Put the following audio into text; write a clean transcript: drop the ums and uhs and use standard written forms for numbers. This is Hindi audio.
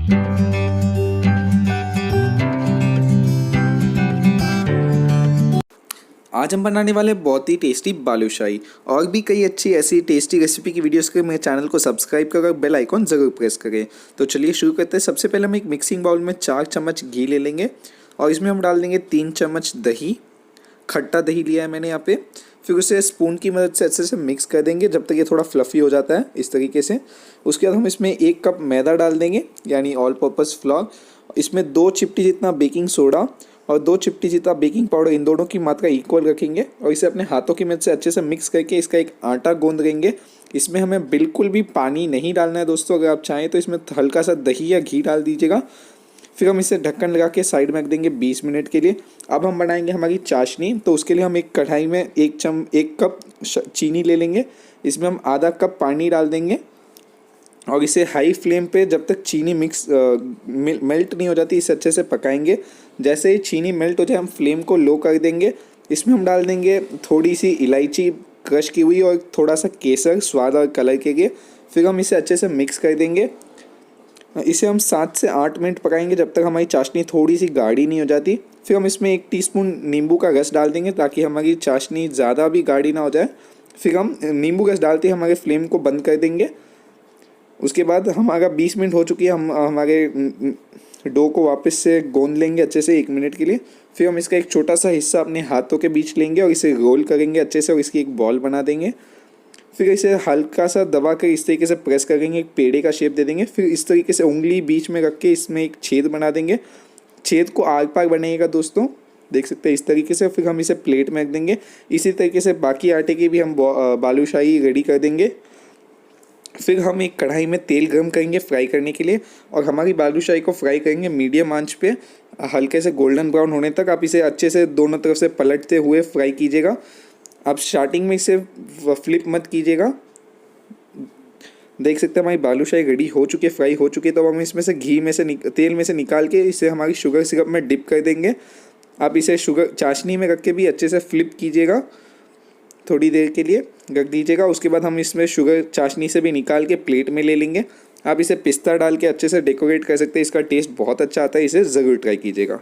आज हम बनाने वाले हैं बहुत ही टेस्टी बालूशाही। और भी कई अच्छी ऐसी टेस्टी रेसिपी की वीडियोस के लिए मेरे चैनल को सब्सक्राइब कर बेल आइकॉन ज़रूर प्रेस करें। तो चलिए शुरू करते हैं। सबसे पहले हम एक मिक्सिंग बाउल में 4 चम्मच घी ले लेंगे और इसमें हम डाल देंगे 3 चम्मच दही। खट्टा दही लिया है मैंने यहाँ पे। फिर उसे स्पून की मदद से अच्छे से मिक्स कर देंगे जब तक ये थोड़ा फ्लफ़ी हो जाता है इस तरीके से। उसके बाद हम इसमें 1 कप मैदा डाल देंगे यानी ऑल पर्पज़ फ्लोर। इसमें 2 चिपटी जितना बेकिंग सोडा और 2 चिपटी जितना बेकिंग पाउडर, इन दोनों की मात्रा इक्वल रखेंगे और इसे अपने हाथों की मदद से अच्छे से मिक्स करके इसका एक आटा गूंद लेंगे। इसमें हमें बिल्कुल भी पानी नहीं डालना है दोस्तों। अगर आप चाहें तो इसमें हल्का सा दही या घी डाल दीजिएगा। फिर हम इसे ढक्कन लगा के साइड में रख देंगे 20 मिनट के लिए। अब हम बनाएंगे हमारी चाशनी। तो उसके लिए हम एक कढ़ाई में 1 कप चीनी ले लेंगे। इसमें हम आधा कप पानी डाल देंगे और इसे हाई फ्लेम पे जब तक चीनी मेल्ट नहीं हो जाती इसे अच्छे से पकाएंगे। जैसे ही चीनी मेल्ट हो जाए हम फ्लेम को लो कर देंगे। इसमें हम डाल देंगे थोड़ी सी इलायची क्रश की हुई और थोड़ा सा केसर स्वाद और कलर के लिए। फिर हम इसे अच्छे से मिक्स कर देंगे। इसे हम 7 से 8 मिनट पकाएंगे जब तक हमारी चाशनी थोड़ी सी गाढ़ी नहीं हो जाती। फिर हम इसमें 1 टीस्पून नींबू का रस डाल देंगे ताकि हमारी चाशनी ज़्यादा भी गाढ़ी ना हो जाए। फिर हम नींबू रस डालते ही हमारे फ्लेम को बंद कर देंगे। उसके बाद हमारा 20 मिनट हो चुकी है। हम हमारे डो को वापस से गोंद लेंगे अच्छे से 1 मिनट के लिए। फिर हम इसका एक छोटा सा हिस्सा अपने हाथों के बीच लेंगे और इसे रोल करेंगे अच्छे से और इसकी एक बॉल बना देंगे। फिर इसे हल्का सा दबा कर इस तरीके से प्रेस करेंगे, एक पेड़े का शेप दे देंगे। फिर इस तरीके से उंगली बीच में रख के इसमें एक छेद बना देंगे। छेद को आर पार बनाइएगा दोस्तों, देख सकते हैं इस तरीके से। फिर हम इसे प्लेट में रख देंगे। इसी तरीके से बाकी आटे की भी हम बालूशाही रेडी कर देंगे। फिर हम एक कढ़ाई में तेल गर्म करेंगे फ्राई करने के लिए और हमारी बालूशाही को फ्राई करेंगे मीडियम आंच पे हल्के से गोल्डन ब्राउन होने तक। आप इसे अच्छे से दोनों तरफ से पलटते हुए फ्राई कीजिएगा। आप स्टार्टिंग में इसे फ्लिप मत कीजिएगा। देख सकते हैं हमारी बालूशाही रेडी हो चुकी है, फ्राई हो चुकी है। तो अब हम इसमें से तेल में से निकाल के इसे हमारी शुगर सिरप में डिप कर देंगे। आप इसे शुगर चाशनी में रख के भी अच्छे से फ्लिप कीजिएगा, थोड़ी देर के लिए रख दीजिएगा। उसके बाद हम इसमें शुगर चाशनी से भी निकाल के प्लेट में ले लेंगे। आप इसे पिस्ता डाल के अच्छे से डेकोरेट कर सकते हैं, इसका टेस्ट बहुत अच्छा आता है, इसे ज़रूर ट्राई कीजिएगा।